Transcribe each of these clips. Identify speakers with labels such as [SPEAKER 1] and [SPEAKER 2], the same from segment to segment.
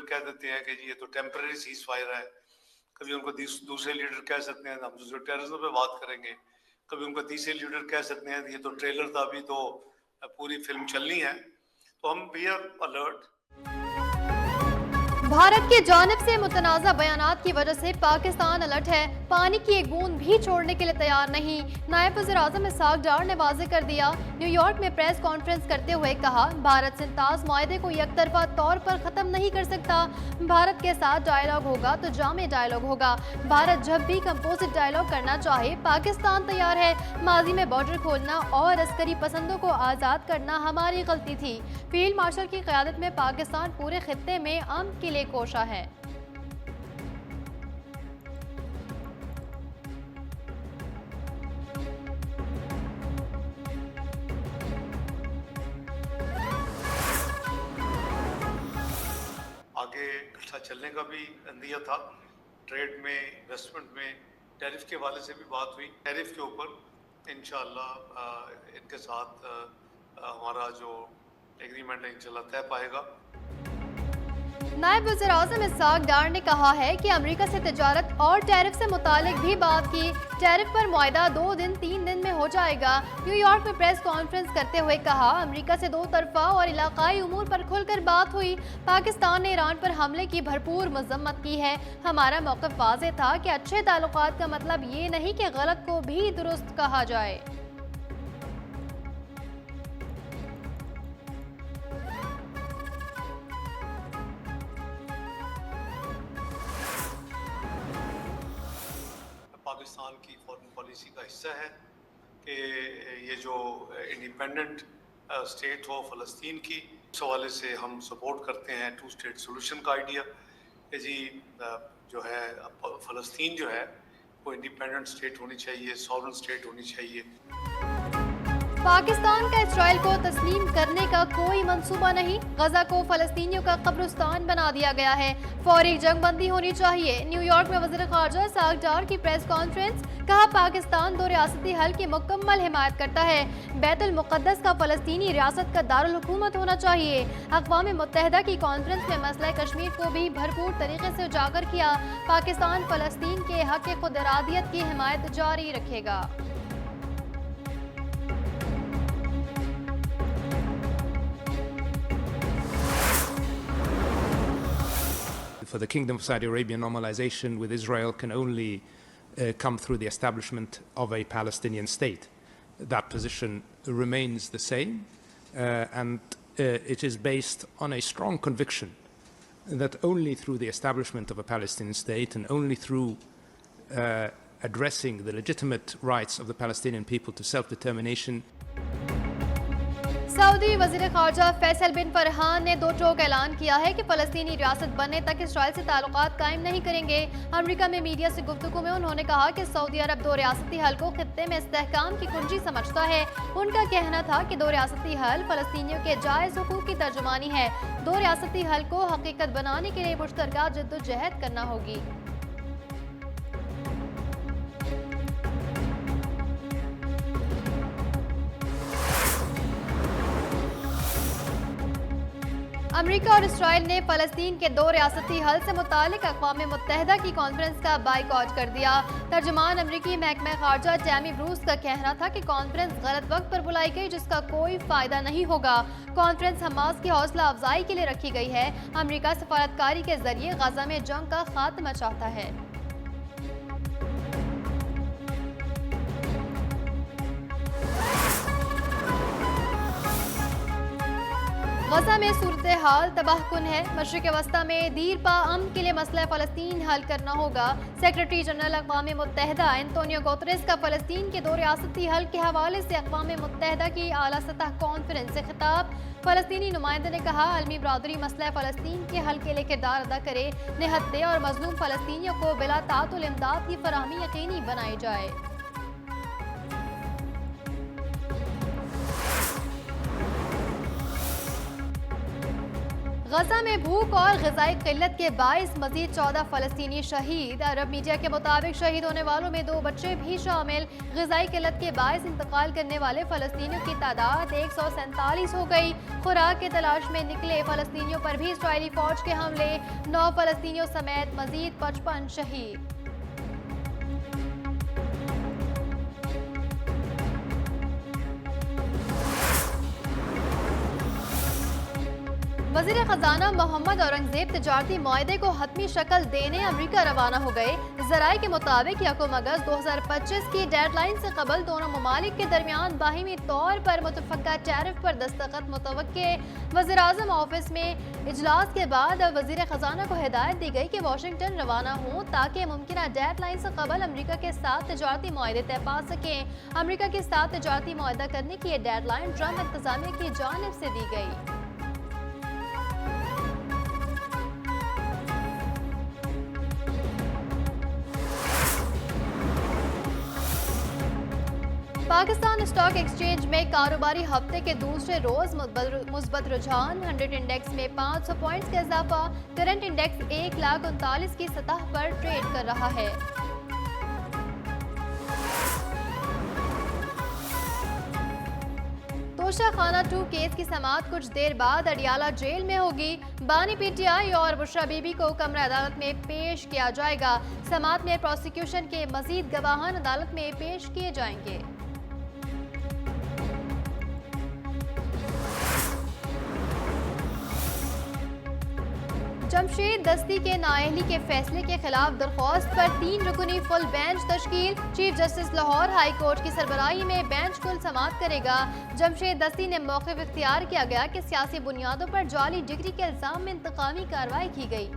[SPEAKER 1] Leader कह देते हैं कि जी ये तो टेम्पररी सीज फायर है, कभी उनको दूसरे लीडर कह सकते हैं हम जो टेररिज्म पे बात करेंगे, कभी उनको तीसरे लीडर कह सकते हैं ये तो ट्रेलर था, अभी तो पूरी फिल्म चलनी है। तो हम वी आर अलर्ट।
[SPEAKER 2] भारत की जानिब से मुतनाज़ा बयानात की वजह से पाकिस्तान अलर्ट है, पानी की एक बूंद भी छोड़ने के लिए तैयार नहीं। नायब वज़ीर-ए-आज़म इसहाक डार ने वाज़ेह कर दिया। न्यूयॉर्क में प्रेस कॉन्फ्रेंस करते हुए कहा, भारत सिंताज मुआहदे को यकतरफा तौर पर ख़त्म नहीं कर सकता। भारत के साथ डायलॉग होगा तो जामे डायलॉग होगा। भारत जब भी कंपोजिट डायलॉग करना चाहे पाकिस्तान तैयार है। माजी में बॉर्डर खोलना और अस्करी पसंदों को आज़ाद करना हमारी गलती थी। फील्ड मार्शल की क़यादत में पाकिस्तान पूरे खित्ते में अमन के लिए कोशा है।
[SPEAKER 1] आगे अच्छा चलने का भी अंदिया था, ट्रेड में, इन्वेस्टमेंट में, टैरिफ के हवाले से भी बात हुई। टैरिफ के ऊपर इंशाअल्लाह इनके साथ हमारा जो एग्रीमेंट है इंशाअल्लाह तय पाएगा।
[SPEAKER 2] नायब वज़ीर-ए-आज़म इसहाक डार ने कहा है कि अमेरिका से तिजारत और टैरिफ से मुतालिक भी बात की। टैरिफ पर मुआहदा 2 दिन 3 दिन में हो जाएगा। न्यूयॉर्क में प्रेस कॉन्फ्रेंस करते हुए कहा, अमेरिका से 2 तरफा और इलाकाई उमूर पर खुलकर बात हुई। पाकिस्तान ने ईरान पर हमले की भरपूर मजम्मत की है। हमारा मौक़िफ़ वाज़ेह था कि अच्छे ताल्लुकात का मतलब ये नहीं कि गलत को भी दुरुस्त कहा जाए।
[SPEAKER 1] पाकिस्तान की फॉरेन पॉलिसी का हिस्सा है कि ये जो इंडिपेंडेंट स्टेट हो फ़लस्तीन की, इस हवाले से हम सपोर्ट करते हैं 2 स्टेट सोल्यूशन का आइडिया कि जी जो है फ़लस्तीन जो है वो इंडिपेंडेंट स्टेट होनी चाहिए, सॉवरेन स्टेट होनी चाहिए।
[SPEAKER 2] पाकिस्तान का इसराइल को तस्लीम करने का कोई मंसूबा नहीं। गजा को फलस्तीनियों का कब्रिस्तान बना दिया गया है। फौरी जंगबंदी होनी चाहिए। न्यूयॉर्क में वज़ीर ख़ारजा इसहाक डार की प्रेस कॉन्फ्रेंस, कहा पाकिस्तान 2 रियासती हल की मुकम्मल हिमायत करता है। बैतुल मुक़द्दस का फ़लस्तीनी रियासत का दारुल हुकूमत होना चाहिए। अक़वाम मुत्तहिदा की कॉन्फ्रेंस में मसला कश्मीर को भी भरपूर तरीके से उजागर किया। पाकिस्तान फ़लस्तीन के हक़ खुद इरादियत की हिमायत जारी रखेगा।
[SPEAKER 3] For the Kingdom of Saudi Arabia, normalization with Israel can only come through the establishment of a Palestinian state. That position remains the same, and it is based on a strong conviction that only through the establishment of a Palestinian state and only through addressing the legitimate rights of the Palestinian people to self-determination.
[SPEAKER 2] Saudi वज़ीर ख़ारजा फैसल बिन फरहान ने 2 टोक ऐलान किया है कि फ़लस्तीनी रियासत बनने तक Israel से ताल्लुकात कायम नहीं करेंगे। अमेरिका में मीडिया से गुफ्तगू में उन्होंने कहा कि सऊदी अरब 2 रियासती हल को खित्ते में इस्तेहकाम की कुंजी समझता है। उनका कहना था कि 2 रियासती हल फ़लस्तीनियों के जायज़ हुकूक की तर्जुमानी है। 2 रियासती हल को हकीकत बनाने के लिए मुश्तरका जद्दोजहद करना होगी। अमेरिका और इसराइल ने फ़लस्तीन के 2 रियासती हल से मुतालिक अक़वाम मुत्तहिदा की कॉन्फ्रेंस का बाइकॉट कर दिया। तर्जुमान अमरीकी महकमा ख़ारजा टैमी ब्रूस का कहना था कि कॉन्फ्रेंस गलत वक्त पर बुलाई गई, जिसका कोई फ़ायदा नहीं होगा। कॉन्फ्रेंस हमास की हौसला अफजाई के लिए रखी गई है। अमरीका सफारतकारी के जरिए गजा में जंग का खात्मा चाहता है। गजा में सूरत हाल तबाहकुन है। मशरिक़ वस्ता में दीर पा अमन के लिए मसला फ़लस्तीन हल करना होगा। सेक्रेटरी जनरल अक़वाम मुत्तहिदा एंटोनियो गुतेरेस का फ़लस्तीन के 2 रियासती हल के हवाले से अक़वाम मुत्तहिदा की आला सतह कॉन्फ्रेंस से खिताब। फ़लस्तीनी नुमाइंदे ने कहा, आलमी बरादरी मसला फ़लस्तीन के हल के लिए किरदार अदा करे। निहत्ते और मज़लूम फ़लस्तीनियों को बिला तातुल इमदाद की फराहमी यकीनी बनाई जाए। गजा में भूख और ग़िज़ाई क़िल्लत के बाइस मज़ीद 14 फ़लस्तीनी शहीद। अरब मीडिया के मुताबिक शहीद होने वालों में 2 बच्चे भी शामिल। ग़िज़ाई क़िल्लत के बाइस इंतकाल करने वाले फ़लस्तीनियों की तादाद 147 हो गई। खुराक की तलाश में निकले फ़लस्तीनियों पर भी इस्राईली फ़ौज के हमले। 9 फ़लस्तीनियों समेत मज़ीद 55 शहीद। वज़ीर ख़जाना मोहम्मद औरंगज़ेब तिजारती मुआहदे को हतमी शक्ल देने अमरीका रवाना हो गए। ज़राए के मुताबिक 1 अगस्त 2025 की डेडलाइन से कबल दोनों ममालिक के दरमियान बाहिमी तौर पर मुतफ़क्का टैरिफ पर दस्तखत मुतवक्के। वज़ीर-ए-आज़म ऑफिस में इजलास के बाद वज़ीर ख़जाना को हिदायत दी गई कि वाशिंगटन रवाना हों ताकि मुमकिन डेडलाइन से कबल अमरीका के साथ तिजारती मुआहदे तय पा सकें। अमरीका के साथ तिजारती मुआहदा करने की यह डेडलाइन ट्रंप इंतज़ामिया की जानिब से दी गई। पाकिस्तान स्टॉक एक्सचेंज में कारोबारी हफ्ते के दूसरे रोज मुस्बत रुझान। 100 इंडेक्स में 500 पॉइंट्स का इजाफा। करंट इंडेक्स 1,39,000 की सतह पर ट्रेड कर रहा है। तोशाखाना 2 केस की समाअत कुछ देर बाद अडियाला जेल में होगी। बानी पीटीआई और बुशरा बीबी को कमरा अदालत में पेश किया जाएगा। समाअत में प्रोसिक्यूशन के मजीद गवाहान अदालत में पेश किए जाएंगे। जमशेद दस्ती के नाअहली के फैसले के खिलाफ दरख्वास्त पर 3 रुकनी फुल बेंच तश्कील। Chief justice Lahore high court की सरबराही में बेंच कुल समाअत करेगा। जमशेद दस्ती ने मौक़िफ़ इख्तियार किया गया कि सियासी बुनियादों पर जाली डिग्री के इल्ज़ाम में इंतकामी कार्रवाई की गई।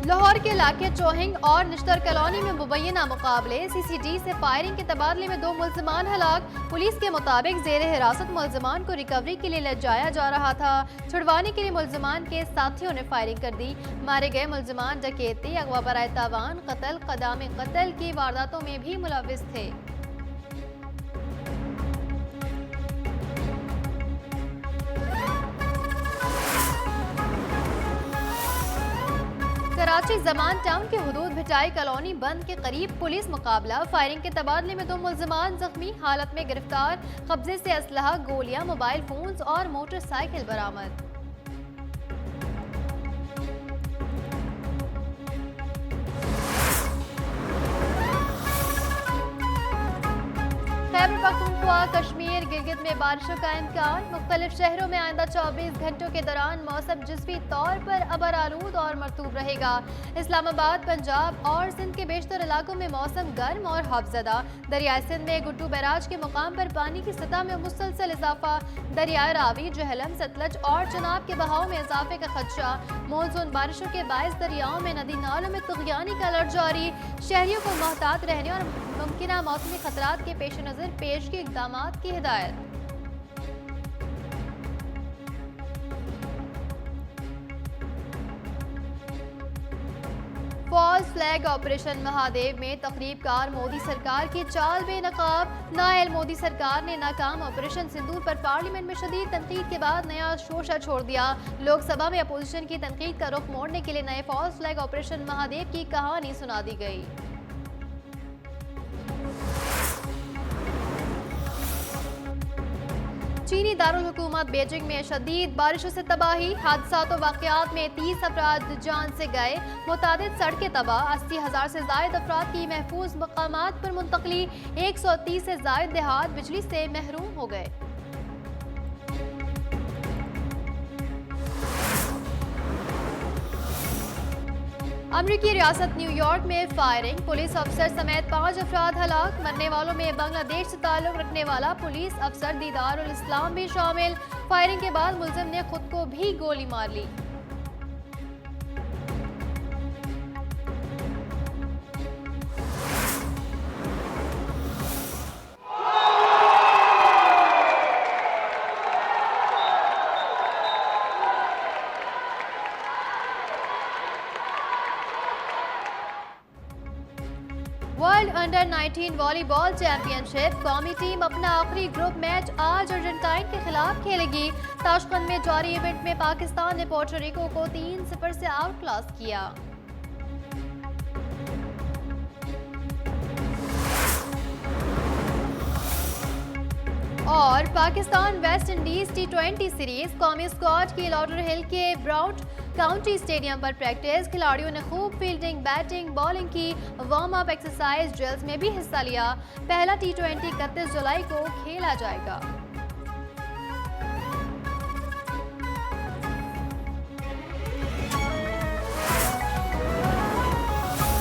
[SPEAKER 2] लाहौर के इलाके चौहिंग और निश्तर कॉलोनी में मुबैना मुकाबले। सीसीडी से फायरिंग के तबादले में 2 मुल्ज़िमान हलाक। पुलिस के मुताबिक जेर हिरासत मुल्ज़िमान को रिकवरी के लिए ले जाया जा रहा था। छुड़वाने के लिए मुल्ज़िमान के साथियों ने फायरिंग कर दी। मारे गए मुल्ज़िमान डकैती, अगवा बराए तावान, कत्ल, क़दाम कत्ल की वारदातों में भी मुलव्विस थे। कराची जमान टाउन के हुदूद भिटाई कॉलोनी बंद के करीब पुलिस मुकाबला। फायरिंग के तबादले में 2 मुल्ज़िमान जख्मी हालत में गिरफ्तार। कब्जे से असलहा, गोलियां, मोबाइल फोन्स और मोटरसाइकिल बरामद। खैबर पख्तूनख्वा, कश्मीर, गिलगित में बारिशों का इम्कान। मुख्तलिफ शहरों में आइंदा 24 घंटों के दौरान मौसम जुज़वी तौर पर अबर आलूद और मरतूब रहेगा। इस्लामाबाद, पंजाब और सिंध के बेशतर इलाकों में मौसम गर्म और खौफज़दा। दरियाए सिंध में गुड्डू बैराज के मुकाम पर पानी की सतह में मुसलसल इजाफा। दरियाए रावी, जहलम, सतलज और चनाब के बहाव में इजाफे का खदशा। मॉनसून बारिशों के बायस दरियाओं में नदी नालों में तुग़यानी का अलर्ट जारी। शहरियों को मोहतात रहने और मुमकिना मौसमी खतरात के पेश नज़र पेश की इक़दामात की हिदायत। फॉल्स फ्लैग ऑपरेशन महादेव में तकरीबकार मोदी सरकार की चाल बेनकाब। नाअहल मोदी सरकार ने नाकाम ऑपरेशन सिंदूर पर पार्लियामेंट में शदीद तनकीद के बाद नया शोशा छोड़ दिया। लोकसभा में अपोजिशन की तनकीद का रुख मोड़ने के लिए नए फॉल्स फ्लैग ऑपरेशन महादेव की कहानी सुना दी गई। चीनी दारुल हुकूमत बीजिंग में शदीद बारिशों से तबाही। हादसात और वाक़यात में 30 अफराद जान से गए। मुतादिद सड़कें तबाह। 80,000 से जायद अफराद की महफूज मकामात पर मुंतकली। 130 से जायद देहात बिजली से महरूम हो गए। अमरीकी रियासत न्यूयॉर्क में फायरिंग। पुलिस अफसर समेत 5 अफराद हलाक। मरने वालों में बांग्लादेश से ताल्लुक रखने वाला पुलिस अफसर दीदारुल इस्लाम भी शामिल। फायरिंग के बाद मुलजिम ने खुद को भी गोली मार ली। World world under 19 volleyball championship कौमी टीम अपना आखिरी ग्रुप मैच आज अर्जेंटाइन के खिलाफ खेलेगी। ताशकंद में जारी इवेंट में पाकिस्तान ने पोर्टोरिको को 3-0 से आउट क्लास किया। और Pakistan West Indies T20 series कौमी स्क्वाड की लॉडरहिल के ब्राउन काउंटी स्टेडियम पर प्रैक्टिस। खिलाड़ियों ने खूब फील्डिंग, बैटिंग, बॉलिंग की। वार्म अप, एक्सरसाइज, ड्रिल्स में भी हिस्सा लिया। पहला T20 31 जुलाई को खेला जाएगा।